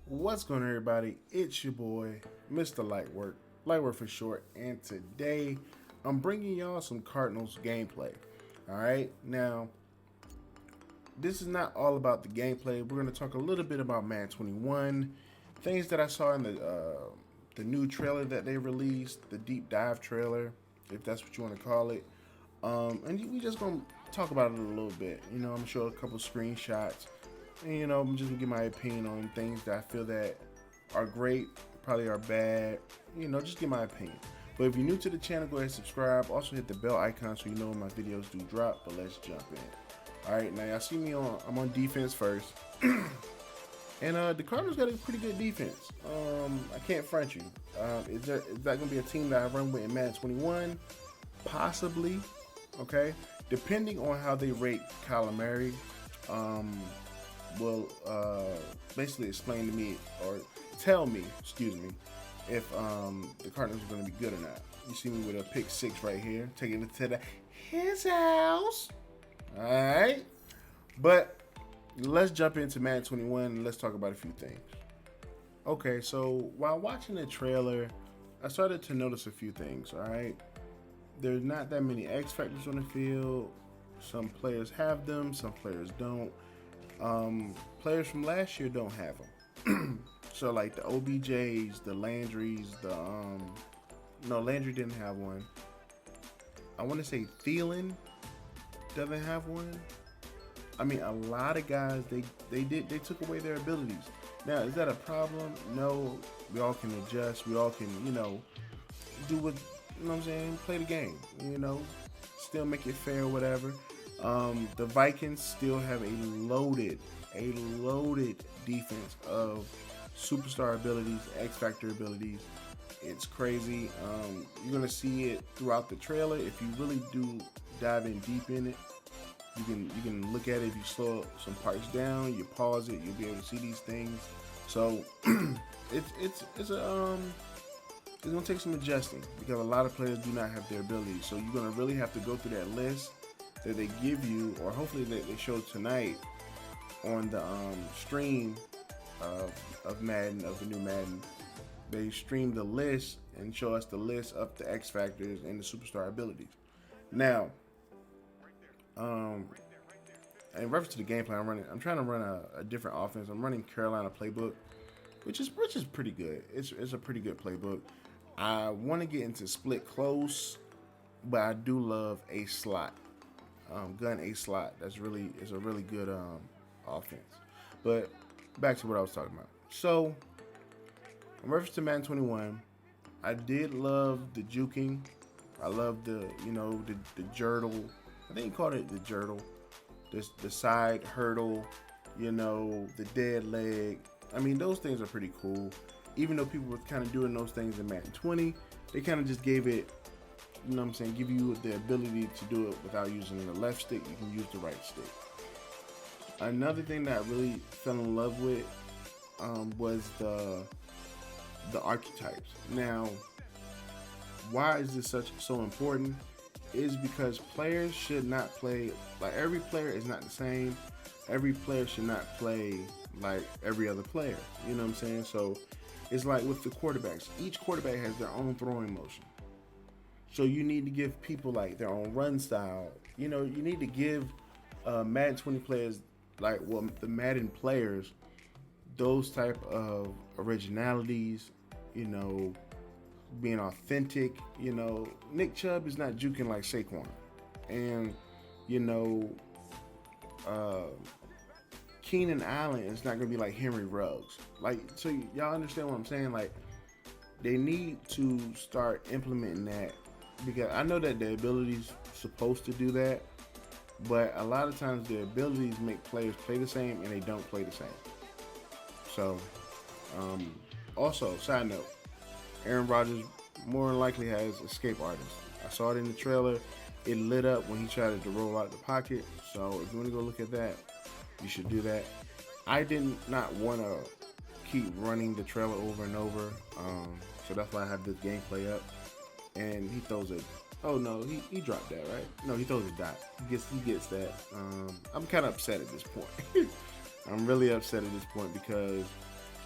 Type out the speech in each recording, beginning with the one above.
What's going on, everybody? It's your boy, Mr. Lightwork for short, and today I'm bringing y'all some Cardinals gameplay. All right, now this is not all about the gameplay. We're going to talk a little bit about Madden 21, things that I saw in the new trailer that they released, the deep dive trailer, if that's what you want to call it. And we just gonna talk about it a little bit. I'm gonna show a couple screenshots. And, I'm just gonna give my opinion on things that I feel that are great, probably are bad. Just give my opinion. But if you're new to the channel, go ahead and subscribe. Also hit the bell icon so you know when my videos do drop. But let's jump in. All right, now y'all see me I'm on defense first. And the Cardinals got a pretty good defense. I can't front you. Is that gonna be a team that I run with in Madden 21? Possibly. Okay, depending on how they rate Kyler Murray. Will basically explain to me, or tell me, excuse me, if the Cardinals are going to be good or not. You see me with a pick 6 right here, taking it to his house. All right, but let's jump into Madden 21 and let's talk about a few things. Okay, so while watching the trailer, I started to notice a few things. All right, there's not that many X factors on the field. Some players have them, some players don't. Players from last year don't have them. So like the OBJs, the Landrys, no, Landry didn't have one. I want to say Thielen doesn't have one. I mean, a lot of guys, they took away their abilities. Now, is that a problem? No, we all can adjust. We all can, do what, I'm saying? Play the game, still make it fair, whatever. The Vikings still have a loaded defense of superstar abilities, X Factor abilities. It's crazy. You're gonna see it throughout the trailer. If you really do dive in deep in it, you can look at it. If you slow some parts down, you pause it, you'll be able to see these things. So it's gonna take some adjusting because a lot of players do not have their abilities. So you're gonna really have to go through that list that they give you, or hopefully that they show tonight on the stream of Madden, of the new Madden. They stream the list and show us the list of the X factors and the superstar abilities. Now, in reference to the gameplay I'm trying to run a different offense. I'm running Carolina playbook, which is pretty good. It's a pretty good playbook. I want to get into split close, but I do love a slot. Gun a slot. Is a really good offense. But back to what I was talking about. So, in reference to Madden 21, I did love the juking. I love the jurtle. I think he called it the jurtle. The side hurdle. The dead leg. I mean, those things are pretty cool. Even though people were kind of doing those things in Madden 20, they kind of just gave it. Give you the ability to do it without using the left stick. You can use the right stick. Another thing that I really fell in love with was the archetypes. Now, why is this so important? Is because players should not play, like, every player is not the same. Every player should not play like every other player. You know what I'm saying? So it's like with the quarterbacks. Each quarterback has their own throwing motion. So you need to give people like their own run style. You need to give Madden 20 players, the Madden players, those type of originalities, being authentic. Nick Chubb is not juking like Saquon. And, Keenan Allen is not going to be like Henry Ruggs. So y'all understand what I'm saying? They need to start implementing that. Because I know that the ability's supposed to do that, but a lot of times the abilities make players play the same and they don't play the same. So, also, side note, Aaron Rodgers more than likely has escape artists. I saw it in the trailer. It lit up when he tried to roll out of the pocket. So if you want to go look at that, you should do that. I did not want to keep running the trailer over and over. So that's why I have this gameplay up. And he throws it. Oh no, he dropped that, right? No, he throws a dot. He gets that. I'm kind of upset at this point. I'm really upset at this point because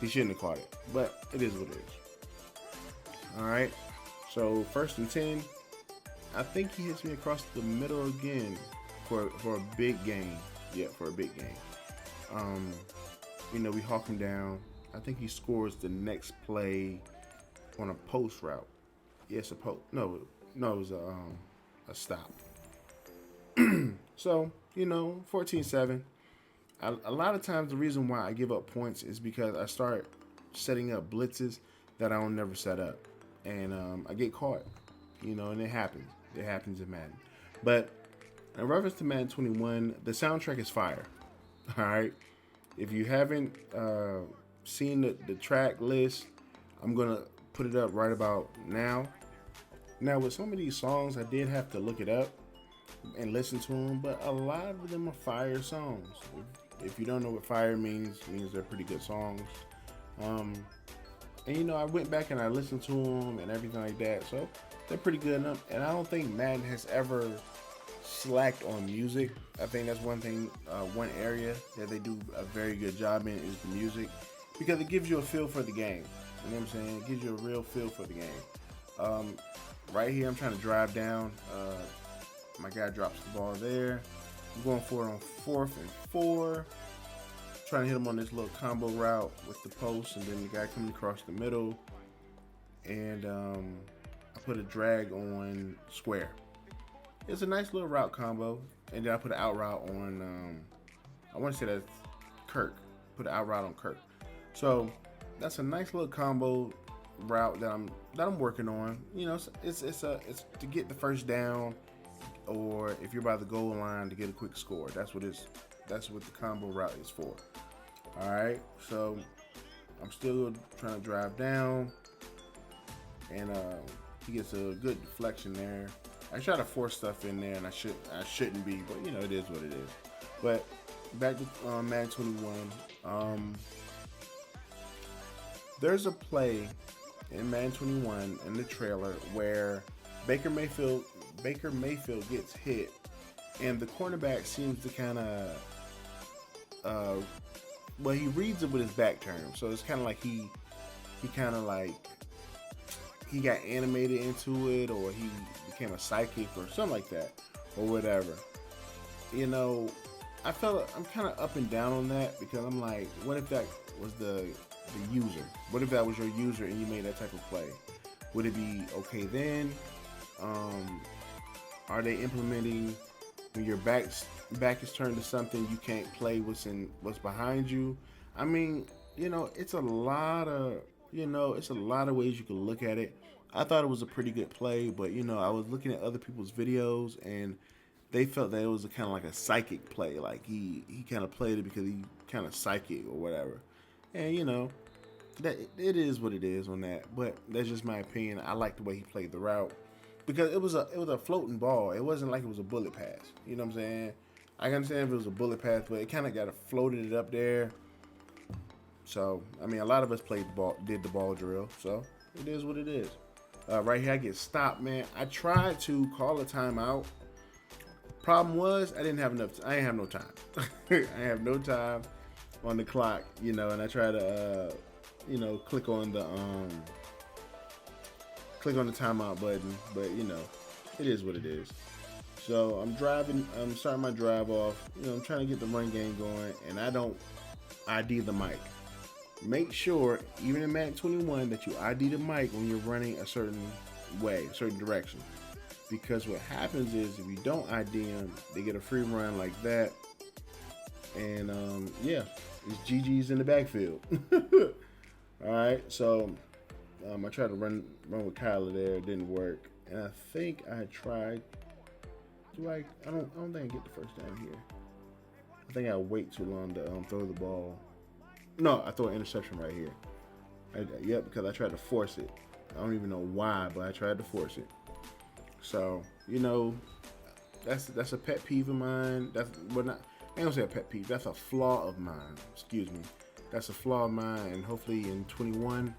He shouldn't have caught it, but it is what it is. All right. So 1st and 10. I think he hits me across the middle again for a big gain. Yeah, for a big gain. We hawk him down. I think he scores the next play on a post route. Yes, a post. No, it was a stop. So 14-7. A lot of times the reason why I give up points is because I start setting up blitzes that I don't never set up, and I get caught. And it happens. It happens in Madden. But in reference to Madden 21, the soundtrack is fire. All right. If you haven't seen the track list, I'm gonna put it up right about now. Now, with some of these songs, I did have to look it up and listen to them, but a lot of them are fire songs. If you don't know what fire means they're pretty good songs. And I went back and I listened to them and everything like that, so they're pretty good enough. And I don't think Madden has ever slacked on music. I think that's one thing, one area that they do a very good job in is the music, because it gives you a feel for the game. You know what I'm saying? It gives you a real feel for the game. Right here, I'm trying to drive down. My guy drops the ball there. I'm going for it on 4th and 4. Trying to hit him on this little combo route with the post, and then the guy coming across the middle. And I put a drag on square. It's a nice little route combo. And then I put an out route on, I want to say that's Kirk. Put an out route on Kirk. So that's a nice little combo route that I'm working on. It's to get the first down, or if you're by the goal line to get a quick score. That's what the combo route is for. All right, so I'm still trying to drive down, and he gets a good deflection there. I try to force stuff in there, and I shouldn't be, but it is what it is. But back to Madden 21. There's a play in Madden 21 in the trailer where Baker Mayfield gets hit, and the cornerback seems to kind of, he reads it with his back turned, so it's kind of like he got animated into it, or he became a psychic or something like that, or whatever. I felt I'm kind of up and down on that, because I'm like, what if that was the user? What if that was your user and you made that type of play? Would it be okay then? Are they implementing when your back is turned to something, you can't play what's behind you? I mean, it's a lot of ways you can look at it. I thought it was a pretty good play, but I was looking at other people's videos, and they felt that it was kind of like a psychic play. Like he kind of played it because he kind of psychic or whatever. And that it is what it is on that. But that's just my opinion. I like the way he played the route, because it was a floating ball. It wasn't like it was a bullet pass. You know what I'm saying? I can understand if it was a bullet pass, but it kind of floated it up there. So I mean, a lot of us did the ball drill. So it is what it is. Right here, I get stopped, man. I tried to call a timeout. Problem was, I didn't have enough. I didn't have no time. I have no time on the clock, and I try to, click on the timeout button, but it is what it is. So I'm starting my drive off. I'm trying to get the run game going, and I don't ID the mic. Make sure, even in Madden 21, that you ID the mic when you're running a certain way, a certain direction. Because what happens is, if you don't ID them, they get a free run like that. And it's GG's in the backfield. Alright, so I tried to run with Kyler there, it didn't work. And I think I tried. I don't think I get the first down here. I think I wait too long to throw the ball. No, I throw an interception right here. Because I tried to force it. I don't even know why, but I tried to force it. So, that's a pet peeve of mine. I don't say a pet peeve. That's a flaw of mine. Excuse me. That's a flaw of mine, and hopefully in 21,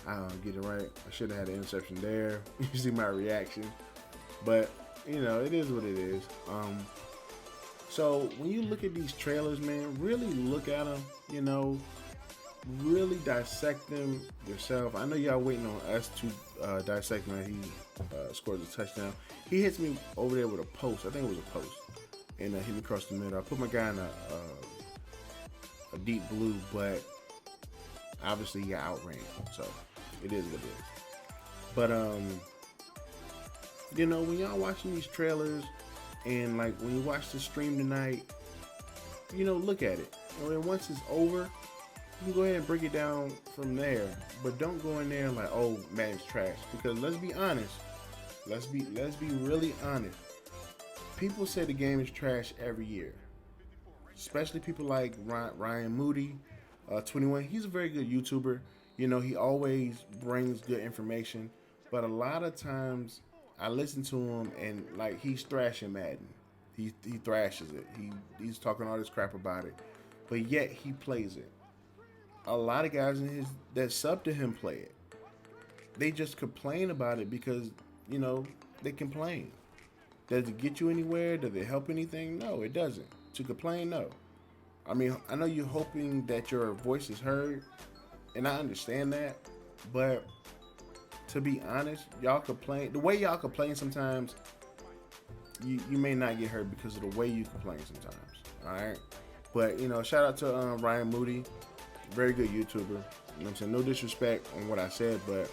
I'll get it right. I should have had an interception there. You see my reaction. But, it is what it is. So when you look at these trailers, man, really look at them. really dissect them yourself. I know y'all waiting on us to dissect him. He scores a touchdown. He hits me over there with a post. I think it was a post, and hit me across the middle. I put my guy in a deep blue, but obviously he got outran, so it is what it is. But you know, when y'all watching these trailers, and like when you watch the stream tonight, you know, look at it. And then once it's over, you can go ahead and break it down from there. But don't go in there like, oh, Madden's trash. Because let's be honest. Let's be really honest. People say the game is trash every year. Especially people like Ryan Moody, 21. He's a very good YouTuber. You know, he always brings good information. But a lot of times I listen to him and like he's thrashing Madden. He thrashes it. He's talking all this crap about it. But yet he plays it. A lot of guys in his that sub to him play it. They just complain about it because, you know, they complain. Does it get you anywhere? Does it help anything? No, it doesn't. To complain, no. I mean, I know you're hoping that your voice is heard, and I understand that, but to be honest, y'all complain. The way y'all complain sometimes, you may not get heard because of the way you complain sometimes. All right? But, you know, shout out to Ryan Moody. Very good YouTuber. You know what I'm saying? No disrespect on what I said, but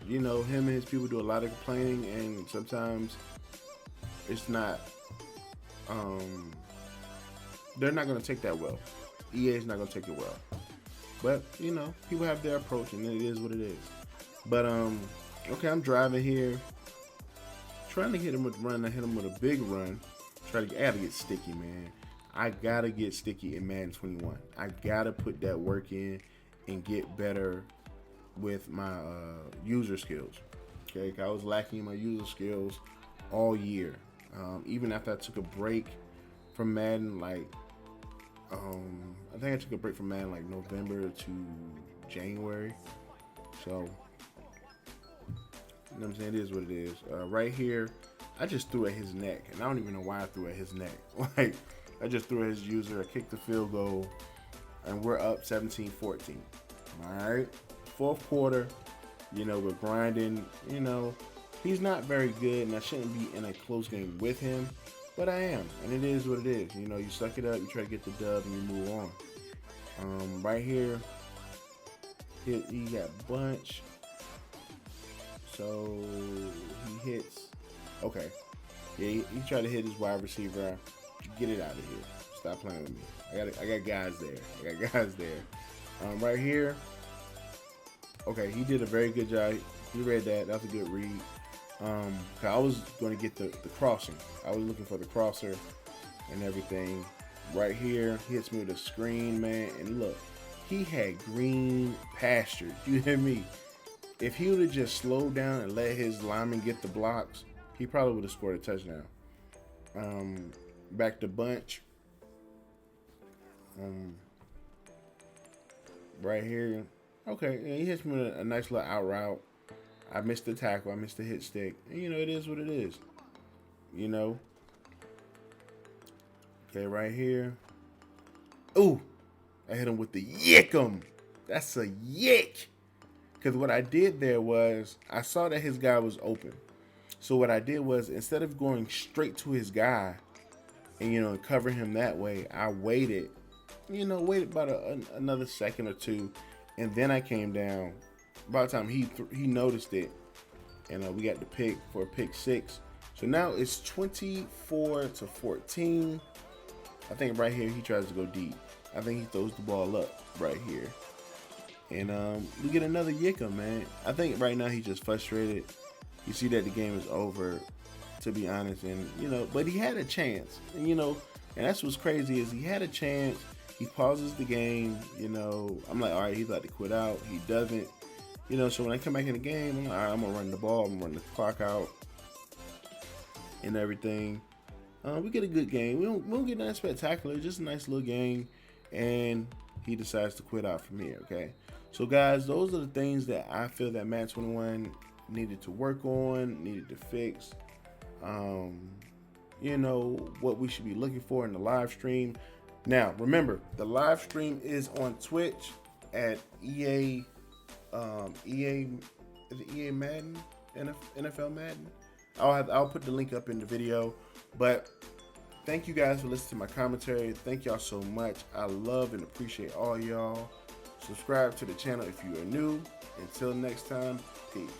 you know, him and his people do a lot of complaining, and sometimes it's not they're not gonna take that well. EA is not gonna take it well. But, you know, people have their approach and it is what it is. But okay, I'm driving here. Trying to hit him with a run. I hit him with a big run. I gotta get sticky, man. I gotta get sticky in Madden 21. I gotta put that work in and get better with my user skills. Okay, I was lacking in my user skills all year. Even after I took a break from Madden, like I think I took a break from Madden like November to January. So, you know what I'm saying? It is what it is. Right here, I just threw at his neck, and I don't even know why I threw at his neck. Like, I just threw at his user, I kicked the field goal, and we're up 17-14. All right, fourth quarter, you know, we're grinding. You know, he's not very good, and I shouldn't be in a close game with him, but I am, and it is what it is. You know, you suck it up, you try to get the dub, and you move on. Right here, he got bunch, so he hits. Okay, yeah, he tried to hit his wide receiver. Get it out of here. Stop playing with me. I got guys there. Right here. Okay, he did a very good job. He read that. That's a good read. I was going to get the crossing. I was looking for the crosser and everything. Right here, he hits me with a screen, man. And look, he had green pastures. You hear me? If he would have just slowed down and let his lineman get the blocks, he probably would have scored a touchdown. Back to bunch. Right here. Okay, yeah, he hits me with a nice little out route. I missed the tackle. I missed the hit stick. And, you know, it is what it is. You know. Okay, right here. Ooh. I hit him with the yick-em. That's a yick. Because what I did there was, I saw that his guy was open. So what I did was, instead of going straight to his guy, and, you know, cover him that way, I waited, you know, about another second or two, and then I came down. By the time he noticed it, and we got the pick for a pick 6. So now it's 24-14. I think right here he tries to go deep. I think he throws the ball up right here, and we get another yicker, man. I think right now he's just frustrated. You see that the game is over, to be honest, and you know, but he had a chance, and, you know, and that's what's crazy is he had a chance. He pauses the game, you know. I'm like, all right, he's about to quit out. He doesn't, you know. So when I come back in the game, I'm like, all right, I'm gonna run the ball. I'm gonna run the clock out and everything. We get a good game. We don't get nothing spectacular, just a nice little game, and he decides to quit out from here. Okay, so guys, those are the things that I feel that Madden 21 needed to work on, needed to fix. You know, what we should be looking for in the live stream. Now, remember, the live stream is on Twitch at EA, is it EA Madden, NFL Madden? I'll put the link up in the video. But thank you guys for listening to my commentary. Thank y'all so much. I love and appreciate all y'all. Subscribe to the channel if you are new. Until next time, peace.